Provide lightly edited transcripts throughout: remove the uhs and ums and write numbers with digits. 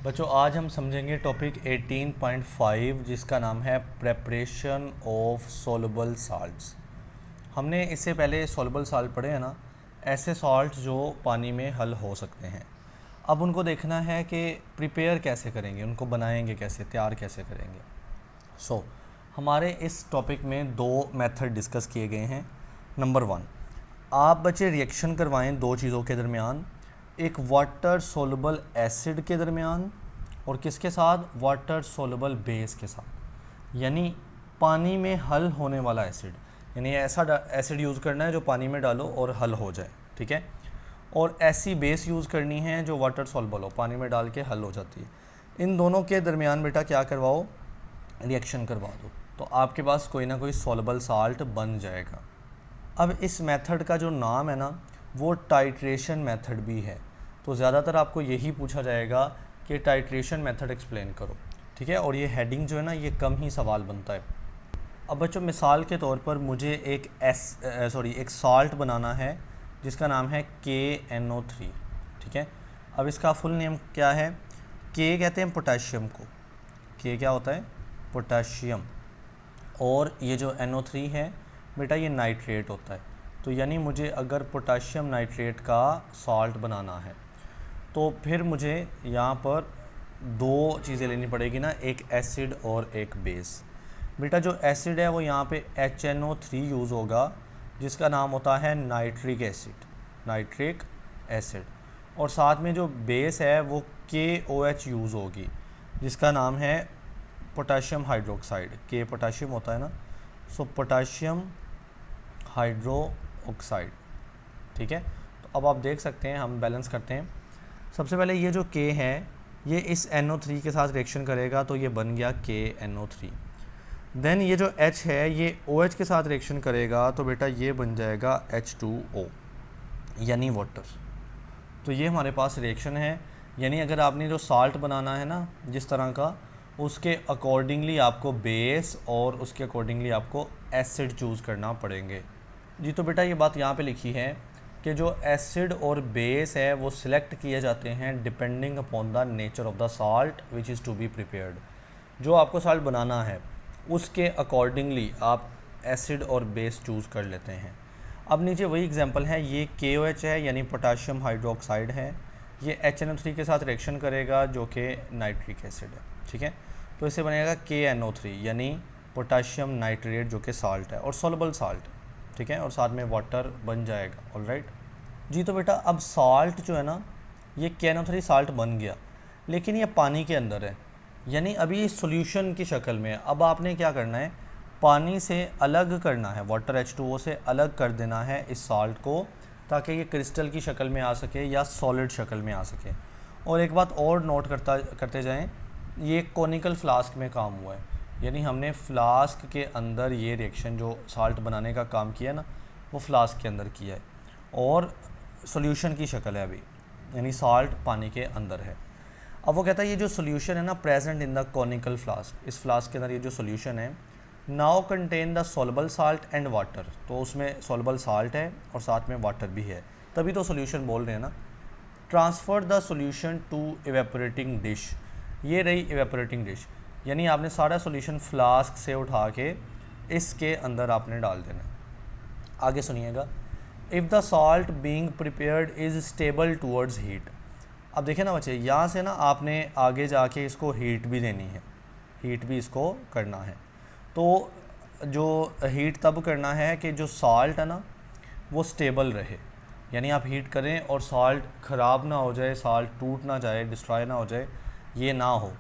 बच्चों आज हम समझेंगे टॉपिक 18.5 जिसका नाम है प्रेपरेशन ऑफ सोलबल साल्ट्स। हमने इससे पहले सोलबल साल्ट पढ़े हैं ना, ऐसे सॉल्ट जो पानी में हल हो सकते हैं। अब उनको देखना है कि प्रिपेयर कैसे करेंगे, उनको बनाएंगे कैसे, तैयार कैसे करेंगे। हमारे इस टॉपिक में दो मेथड डिस्कस किए गए हैं। नंबर 1, आप बच्चे रिएक्शन करवाएं दो चीज़ों के दरमियान, एक वाटर सोलबल एसिड के दरमियान और किसके साथ, वाटर सोलबल बेस के साथ। यानी पानी में हल होने वाला एसिड, यानी ऐसा एसिड यूज़ करना है जो पानी में डालो और हल हो जाए, ठीक है। और ऐसी बेस यूज़ करनी है जो वाटर सोलबल हो, पानी में डाल के हल हो जाती है। इन दोनों के दरमियान बेटा क्या करवाओ, रिएक्शन करवा दो, तो आपके पास कोई ना कोई सोलबल साल्ट बन जाएगा। अब इस मेथड का जो नाम है ना, वो टाइट्रेशन मेथड भी है। तो ज़्यादातर आपको यही पूछा जाएगा कि टाइट्रेशन मेथड एक्सप्लेन करो, ठीक है। और ये हेडिंग जो है ना, ये कम ही सवाल बनता है। अब बच्चों मिसाल के तौर पर मुझे एक साल्ट बनाना है जिसका नाम है KNO3, ठीक है। अब इसका फुल नेम क्या है, के कहते हैं पोटेशियम को, के क्या होता है, पोटेशियम, और ये जो NO3 है बेटा ये नाइट्रेट होता है। तो यानी मुझे अगर पोटेशियम नाइट्रेट का सॉल्ट बनाना है तो फिर मुझे यहाँ पर दो चीज़ें लेनी पड़ेगी ना, एक एसिड और एक बेस। बेटा जो एसिड है वो यहाँ पे HNO3 यूज़ होगा जिसका नाम होता है नाइट्रिक एसिड, और साथ में जो बेस है वो KOH यूज़ होगी जिसका नाम है पोटेशियम हाइड्रोक्साइड। के पोटेशियम होता है ना, सो पोटेशियम हाइड्रो ऑक्साइड, ठीक है। तो अब आप देख सकते हैं, हम बैलेंस करते हैं। सबसे पहले ये जो K है ये इस NO3 के साथ रिएक्शन करेगा तो ये बन गया KNO3। देन ये जो H है ये OH के साथ रिएक्शन करेगा तो बेटा ये बन जाएगा H2O यानी वाटर। तो ये हमारे पास रिएक्शन है। यानी अगर आपने जो साल्ट बनाना है ना जिस तरह का, उसके अकॉर्डिंगली आपको बेस और उसके अकॉर्डिंगली आपको एसिड चूज़ करना पड़ेंगे जी। तो बेटा ये बात यहाँ पे लिखी है कि जो एसिड और बेस है वो सिलेक्ट किए जाते हैं depending upon the nature of the salt which is to be prepared. जो आपको साल्ट बनाना है उसके अकॉर्डिंगली आप एसिड और बेस चूज़ कर लेते हैं। अब नीचे वही एग्जांपल है, ये KOH है यानी पोटेशियम हाइड्रोक्साइड है, ये HNO3 के साथ रिएक्शन करेगा जो कि नाइट्रिक एसिड है, ठीक है। तो इसे बनेगा KNO3 यानी पोटेशियम नाइट्रेट जो कि साल्ट है और सोलबल साल्ट, ठीक है, और साथ में वाटर बन जाएगा। ऑलराइट जी। तो बेटा अब साल्ट जो है ना, ये KNO3 साल्ट बन गया, लेकिन ये पानी के अंदर है, यानी अभी ये सॉल्यूशन की शक्ल में है। अब आपने क्या करना है, पानी से अलग करना है, वाटर H2O से अलग कर देना है इस साल्ट को, ताकि ये क्रिस्टल की शक्ल में आ सके या सॉलिड शक्ल में आ सके। और एक बात और नोट करते जाएं, ये कोनिकल फ्लास्क में काम हुआ है, यानी हमने फ्लास्क के अंदर ये रिएक्शन जो साल्ट बनाने का काम किया ना, वो फ्लास्क के अंदर किया है और सॉल्यूशन की शक्ल है अभी, यानी साल्ट पानी के अंदर है। अब वो कहता है ये जो सॉल्यूशन है ना present in the conical flask, इस फ्लास्क के अंदर ये जो सॉल्यूशन है now contain the soluble salt and water. तो उसमें सोलबल साल्ट है और साथ में वाटर भी है, तभी तो सॉल्यूशन बोल रहे हैं ना। Transfer the solution to evaporating dish, ये रही इवेपोरेटिंग डिश, यानी आपने सारा सॉल्यूशन फ्लास्क से उठा के इसके अंदर आपने डाल देना है। आगे सुनिएगा, if the salt being prepared is stable towards heat. अब देखें ना बच्चे, यहाँ से ना आपने आगे जाके इसको हीट भी देनी है, हीट भी इसको करना है। तो जो हीट तब करना है कि जो साल्ट है ना वो स्टेबल रहे, यानी आप हीट करें और साल्ट ख़राब ना हो जाए, साल्ट टूट ना जाए, डिस्ट्रॉय ना हो जाए, ये ना हो।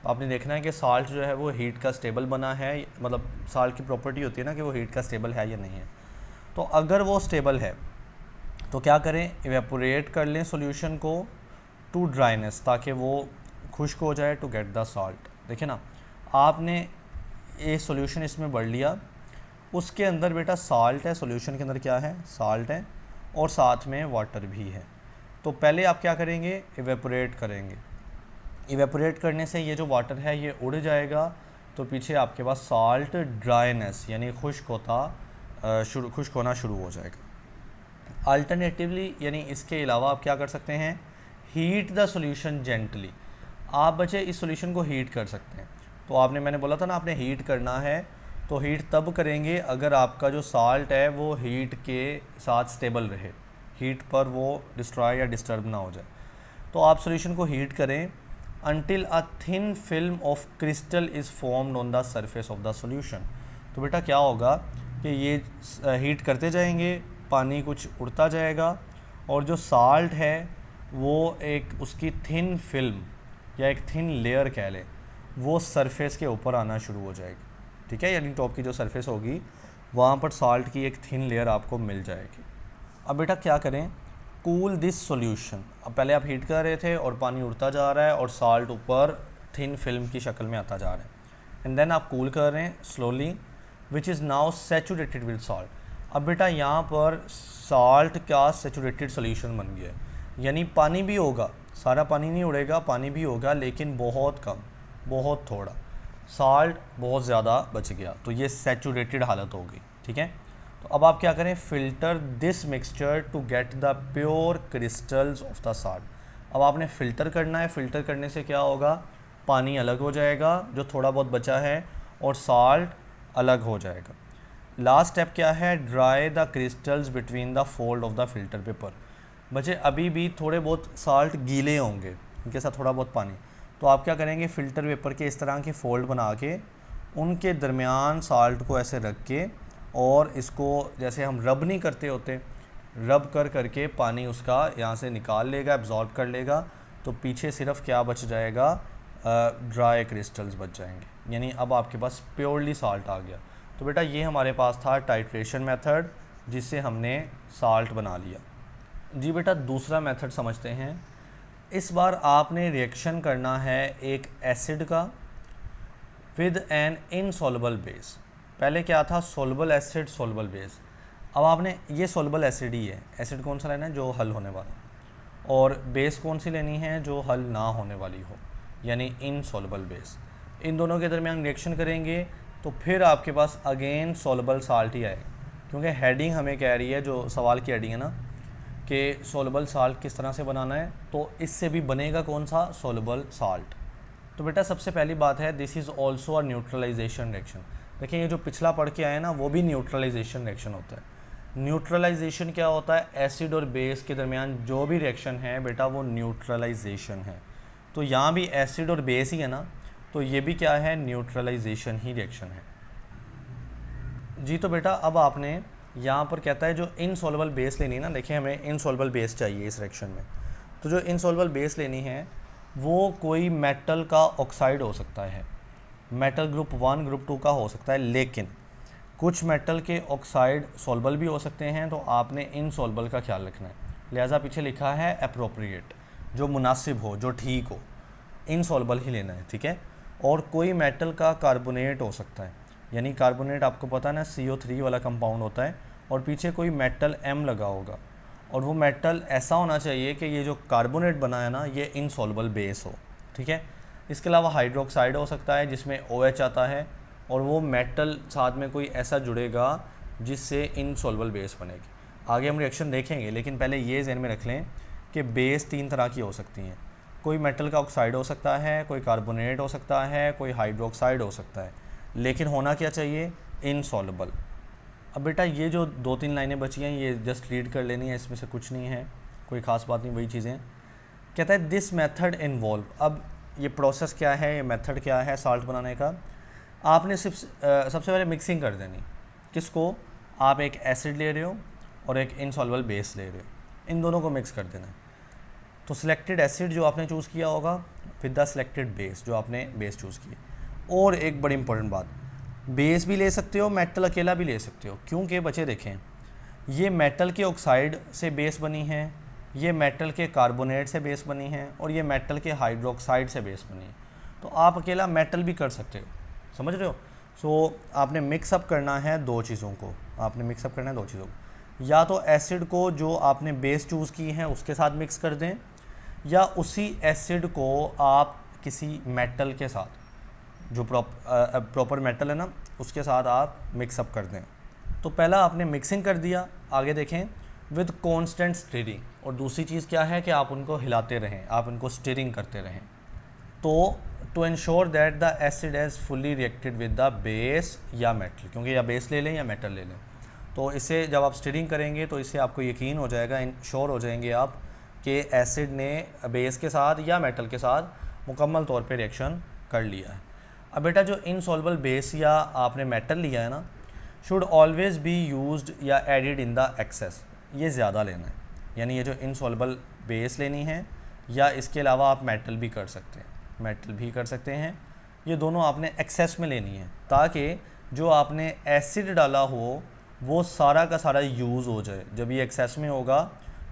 आपने देखना है कि साल्ट जो है वो हीट का स्टेबल बना है, मतलब साल्ट की प्रॉपर्टी होती है ना कि वो हीट का स्टेबल है या नहीं है। तो अगर वो स्टेबल है तो क्या करें, इवेपोरेट कर लें सॉल्यूशन को टू ड्राइनेस, ताकि वो खुश्क हो जाए, टू गेट द साल्ट। देखिए ना, आपने ये सॉल्यूशन इसमें भर लिया, उसके अंदर बेटा साल्ट है, सॉल्यूशन के अंदर क्या है, साल्ट है और साथ में वाटर भी है। तो पहले आप क्या करेंगे, इवेपोरेट करेंगे। इवेपोरेट करने से ये जो वाटर है ये उड़ जाएगा, तो पीछे आपके पास साल्ट ड्राइनेस यानी खुश्क होना शुरू हो जाएगा। अल्टरनेटिवली यानी इसके अलावा आप क्या कर सकते हैं, हीट द सॉल्यूशन जेंटली। आप बच्चे इस सॉल्यूशन को हीट कर सकते हैं। तो आपने, मैंने बोला था ना आपने हीट करना है, तो हीट तब करेंगे अगर आपका जो साल्ट है वो हीट के साथ स्टेबल रहे, हीट पर वो डिस्ट्रॉय या डिस्टर्ब ना हो जाए। तो आप सॉल्यूशन को हीट करें until a thin film of crystal is formed on the surface of the solution। तो बेटा क्या होगा कि ये हीट करते जाएंगे, पानी कुछ उड़ता जाएगा और जो साल्ट है वो एक उसकी थिन फिल्म या एक थिन लेयर कह लें, वो सरफेस के ऊपर आना शुरू हो जाएगी, ठीक है। यानी टॉप की जो सरफेस होगी वहाँ पर साल्ट की एक थिन लेयर आपको मिल जाएगी। अब बेटा क्या करें, कूल दिस सॉल्यूशन। अब पहले आप हीट कर रहे थे और पानी उड़ता जा रहा है और साल्ट ऊपर थिन फिल्म की शक्ल में आता जा रहा है, एंड देन आप कूल कर रहे हैं slowly, which is now saturated with salt. अब बेटा यहाँ पर साल्ट का सैचुरेटेड सॉल्यूशन बन गया है, यानी पानी भी होगा, सारा पानी नहीं उड़ेगा, पानी भी होगा लेकिन बहुत कम, बहुत थोड़ा, साल्ट बहुत ज़्यादा बच गया, तो ये सैचुरेटेड हालत हो गई, ठीक है। तो अब आप क्या करें, filter this mixture to get the pure crystals of the salt. अब आपने फ़िल्टर करना है, फ़िल्टर करने से क्या होगा, पानी अलग हो जाएगा जो थोड़ा बहुत बचा है और साल्ट अलग हो जाएगा। लास्ट स्टेप क्या है, dry the crystals between the fold of the filter paper. बच्चे अभी भी थोड़े बहुत साल्ट गीले होंगे, इनके साथ थोड़ा बहुत पानी, तो आप क्या करेंगे, फ़िल्टर पेपर के इस तरह के फ़ोल्ड बना के उनके दरमियान साल्ट को ऐसे रख के और इसको जैसे हम रब नहीं करते होते, रब कर करके पानी उसका यहाँ से निकाल लेगा, एब्जॉर्ब कर लेगा, तो पीछे सिर्फ क्या बच जाएगा, ड्राई क्रिस्टल्स बच जाएंगे, यानी अब आपके पास प्योरली साल्ट आ गया। तो बेटा ये हमारे पास था टाइट्रेशन मेथड, जिससे हमने साल्ट बना लिया। जी बेटा दूसरा मेथड समझते हैं। इस बार आपने रिएक्शन करना है एक एसिड का विद एन इनसॉल्युबल बेस। पहले क्या था, सोलबल एसिड सोलबल बेस। अब आपने ये सोलबल एसिड ही है, एसिड कौन सा लेना है, जो हल होने वाला, और बेस कौन सी लेनी है, जो हल ना होने वाली हो, यानी इनसॉल्युबल बेस। इन दोनों के दरमियान रिएक्शन करेंगे तो फिर आपके पास अगेन सोलबल साल्ट ही आएगा, क्योंकि हेडिंग हमें कह रही है, जो सवाल की हेडिंग है ना कि सोलबल साल्ट किस तरह से बनाना है, तो इससे भी बनेगा कौन सा, सोलबल साल्ट। तो बेटा सबसे पहली बात है, this is also a neutralisation reaction. देखिए ये जो पिछला पढ़ के आए ना, वो भी न्यूट्रलाइजेशन रिएक्शन होता है। न्यूट्रलाइजेशन क्या होता है, एसिड और बेस के दरमियान जो भी रिएक्शन है बेटा वो न्यूट्रलाइजेशन है। तो यहाँ भी एसिड और बेस ही है ना, तो ये भी क्या है, न्यूट्रलाइजेशन ही रिएक्शन है। जी तो बेटा अब आपने यहाँ पर कहता है जो इनसॉल्युबल बेस लेनी है ना, देखिए हमें इनसॉल्युबल बेस चाहिए इस रिएक्शन में, तो जो इनसॉल्युबल बेस लेनी है वो कोई मेटल का ऑक्साइड हो सकता है, मेटल ग्रुप 1 ग्रुप 2 का हो सकता है, लेकिन कुछ मेटल के ऑक्साइड सॉल्युबल भी हो सकते हैं, तो आपने इनसॉल्युबल का ख्याल रखना है। लिहाजा पीछे लिखा है अप्रोप्रिएट, जो मुनासिब हो, जो ठीक हो, इनसॉल्युबल ही लेना है, ठीक है। और कोई मेटल का कार्बोनेट हो सकता है, यानी कार्बोनेट आपको पता है ना CO3 वाला कंपाउंड होता है, और पीछे कोई मेटल M लगा होगा, और वो मेटल ऐसा होना चाहिए कि ये जो कार्बोनेट बना है ना ये इनसॉल्युबल बेस हो, ठीक है। इसके अलावा हाइड्रोक्साइड हो सकता है जिसमें OH आता है, और वो मेटल साथ में कोई ऐसा जुड़ेगा जिससे इनसॉल्युबल बेस बनेगी। आगे हम रिएक्शन देखेंगे, लेकिन पहले ये ज़हन में रख लें कि बेस 3 तरह की हो सकती हैं, कोई मेटल का ऑक्साइड हो सकता है, कोई कार्बोनेट हो सकता है, कोई हाइड्रोक्साइड हो सकता है, लेकिन होना क्या चाहिए, इनसॉल्युबल। अब बेटा ये जो 2-3 लाइनें बची हैं ये जस्ट रीड कर लेनी है, इसमें से कुछ नहीं है, कोई ख़ास बात नहीं, वही चीज़ें। कहता है दिस मेथड इन्वॉल्व, अब ये प्रोसेस क्या है, ये मेथड क्या है साल्ट बनाने का। आपने सिर्फ सबसे पहले मिक्सिंग कर देनी, किसको, आप एक एसिड ले रहे हो और एक इनसॉल्युबल बेस ले रहे हो, इन दोनों को मिक्स कर देना है। तो सिलेक्टेड एसिड जो आपने चूज़ किया होगा विद द सिलेक्टेड बेस, जो आपने बेस चूज़ किया। और एक बड़ी इंपॉर्टेंट बात, बेस भी ले सकते हो, मेटल अकेला भी ले सकते हो, क्योंकि बच्चे देखें ये मेटल के ऑक्साइड से बेस बनी है, ये मेटल के कार्बोनेट से बेस बनी है, और ये मेटल के हाइड्रोक्साइड से बेस बनी है। तो आप अकेला मेटल भी कर सकते हो, समझ रहे हो। सो आपने मिक्सअप करना है 2 चीज़ों को, आपने मिक्सअप करना है 2 चीज़ों को, या तो एसिड को जो आपने बेस चूज़ की है उसके साथ मिक्स कर दें, या उसी एसिड को आप किसी मेटल के साथ, जो प्रॉपर मेटल है ना उसके साथ आप मिक्सअप कर दें। तो पहला आपने मिक्सिंग कर दिया, आगे देखें विद कांस्टेंट स्टीरिंग, और दूसरी चीज़ क्या है कि आप उनको हिलाते रहें, आप उनको स्टीरिंग करते रहें। तो to ensure that the acid has fully reacted with the base या मेटल, क्योंकि या बेस ले लें या मेटल ले लें, तो इसे जब आप स्टिरिंग करेंगे तो इससे आपको यकीन हो जाएगा, इंश्योर हो जाएंगे आप कि एसिड ने बेस के साथ या मेटल के साथ मुकम्मल तौर पे रिएक्शन कर लिया है। अब बेटा जो इनसॉल्युबल बेस या आपने मेटल लिया है ना, शुड ऑलवेज बी यूज्ड या एडिड इन द एक्सेस, ये ज़्यादा लेना है, यानी ये जो इनसॉल्युबल बेस लेनी है या इसके अलावा आप मेटल भी कर सकते हैं, ये दोनों आपने एक्सेस में लेनी है, ताकि जो आपने एसिड डाला हो वो सारा का सारा यूज़ हो जाए। जब ये एक्सेस में होगा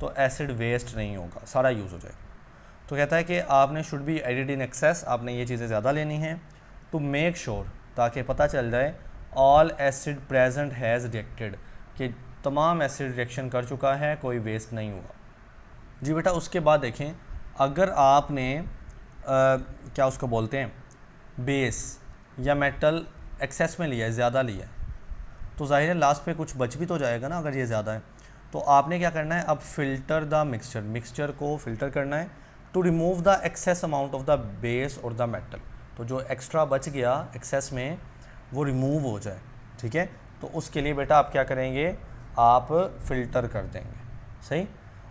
तो एसिड वेस्ट नहीं होगा, सारा यूज़ हो जाएगा। तो कहता है कि आपने should be added in excess, आपने ये चीज़ें ज़्यादा लेनी हैं टू मेक श्योर, ताकि पता चल जाए all acid present has reacted, कि तमाम एसिड रिएक्शन कर चुका है, कोई वेस्ट नहीं हुआ। जी बेटा, उसके बाद देखें, अगर आपने क्या उसको बोलते हैं, बेस या मेटल एक्सेस में लिया है, ज़्यादा लिया है, तो ज़ाहिर है लास्ट पे कुछ बच भी तो जाएगा ना अगर ये ज़्यादा है। तो आपने क्या करना है, अब फ़िल्टर द मिक्सचर को फ़िल्टर करना है to remove the excess amount of the base और द मेटल। तो जो एक्स्ट्रा बच गया एक्सेस में वो रिमूव हो जाए, ठीक है। तो उसके लिए बेटा आप क्या करेंगे, आप फ़िल्टर कर देंगे, सही।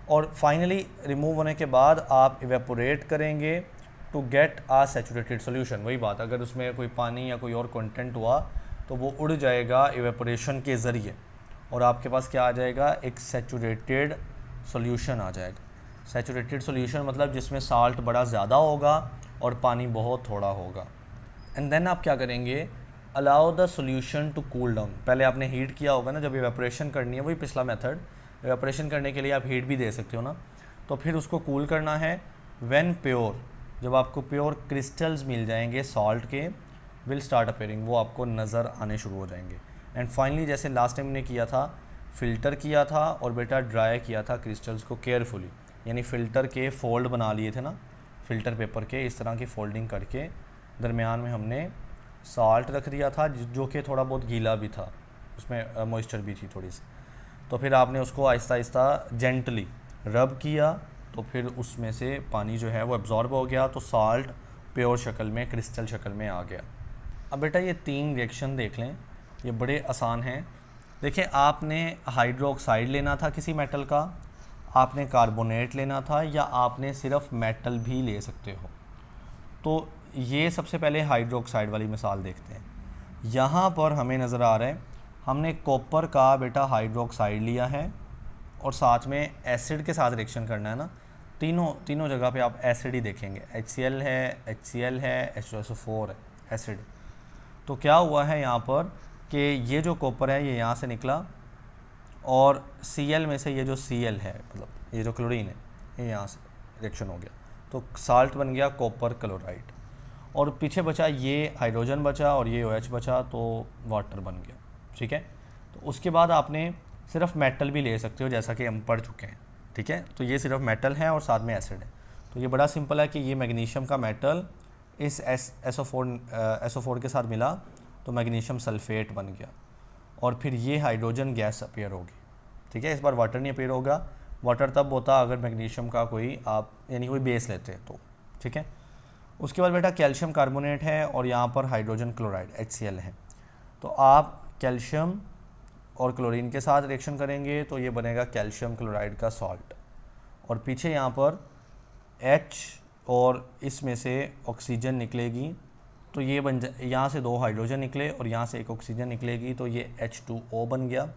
और फाइनली रिमूव होने के बाद आप इवेपोरेट करेंगे to get a saturated solution. वही बात, अगर उसमें कोई पानी या कोई और कंटेंट हुआ तो वो उड़ जाएगा इवेपोरेशन के ज़रिए और आपके पास क्या आ जाएगा, एक सैचुरेटेड सॉल्यूशन आ जाएगा। सैचुरेटेड सॉल्यूशन मतलब जिसमें साल्ट बड़ा ज़्यादा होगा और पानी बहुत थोड़ा होगा। एंड देन आप क्या करेंगे, allow the solution to cool down. पहले आपने हीट किया होगा ना जब इवेपोरेशन करनी है, वही पिछला मेथड, इवेपोरेशन करने के लिए आप हीट भी दे सकते हो ना, तो फिर उसको कूल करना है। व्हेन प्योर, जब आपको प्योर क्रिस्टल्स मिल जाएंगे सॉल्ट के, विल स्टार्ट अपेयरिंग, वो आपको नज़र आने शुरू हो जाएंगे। एंड फाइनली जैसे लास्ट टाइम ने किया था, फ़िल्टर किया था और बेटा ड्राई किया था क्रिस्टल्स को केयरफुली, यानी फ़िल्टर के फ़ोल्ड बना लिए थे ना, फ़िल्टर पेपर के इस तरह की फ़ोल्डिंग करके दरमियान में हमने साल्ट रख दिया था जो कि थोड़ा बहुत गीला भी था, उसमें मॉइस्चर भी थी थोड़ी सी। तो फिर आपने उसको आहिस्ता आहिस्ता जेंटली रब किया, तो फिर उसमें से पानी जो है वो एब्जॉर्ब हो गया, तो साल्ट प्योर शक्ल में, क्रिस्टल शक्ल में आ गया। अब बेटा ये 3 रिएक्शन देख लें, ये बड़े आसान हैं। देखिए, आपने हाइड्रोक्साइड लेना था किसी मेटल का, आपने कार्बोनेट लेना था, या आपने सिर्फ मेटल भी ले सकते हो। तो ये सबसे पहले हाइड्रोक्साइड वाली मिसाल देखते हैं। यहाँ पर हमें नज़र आ रहा है, हमने कॉपर का बेटा हाइड्रोक्साइड लिया है और साथ में एसिड के साथ रिएक्शन करना है ना, तीनों जगह पे आप एसिड ही देखेंगे, HCl है, HCl है, H2SO4 है, एसिड। तो क्या हुआ है यहाँ पर कि ये जो कॉपर है ये यहाँ से निकला और Cl में से ये जो Cl है, मतलब ये जो क्लोरीन है, ये यहाँ से रिएक्शन हो गया, तो साल्ट बन गया कॉपर क्लोराइड, और पीछे बचा ये हाइड्रोजन बचा और ये OH बचा, तो वाटर बन गया, ठीक है। तो उसके बाद आपने सिर्फ मेटल भी ले सकते हो, जैसा कि हम पढ़ चुके हैं, ठीक है। तो ये सिर्फ मेटल है और साथ में एसिड है। तो ये बड़ा सिंपल है कि ये मैग्नीशियम का मेटल इस SO4 के साथ मिला तो मैग्नीशियम सल्फेट बन गया, और फिर ये हाइड्रोजन गैस अपीयर होगी, ठीक है। इस बार वाटर नहीं अपीयर होगा, वाटर तब होता अगर मैग्नीशियम का कोई आप यानी कोई बेस लेते हैं तो, ठीक है। उसके बाद बेटा कैल्शियम कार्बोनेट है और यहाँ पर हाइड्रोजन क्लोराइड HCl है। तो आप कैल्शियम और क्लोरीन के साथ रिएक्शन करेंगे तो ये बनेगा कैल्शियम क्लोराइड का सॉल्ट, और पीछे यहाँ पर H और इसमें से ऑक्सीजन निकलेगी, तो ये बन यहाँ से 2 हाइड्रोजन निकले और यहाँ से 1 ऑक्सीजन निकलेगी, तो ये H2O बन गया।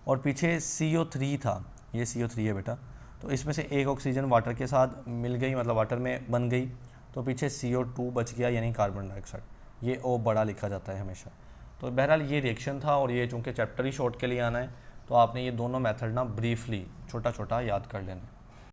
और पीछे CO3 था, ये CO3 है बेटा, तो इसमें से 1 ऑक्सीजन वाटर के साथ मिल गई, मतलब वाटर में बन गई, तो पीछे CO2 बच गया, यानी कार्बन डाइऑक्साइड, ये O बड़ा लिखा जाता है हमेशा। तो बहरहाल ये रिएक्शन था, और ये चूँकि चैप्टर ही शॉर्ट के लिए आना है तो आपने ये दोनों मेथड ना ब्रीफली छोटा छोटा याद कर लेना है।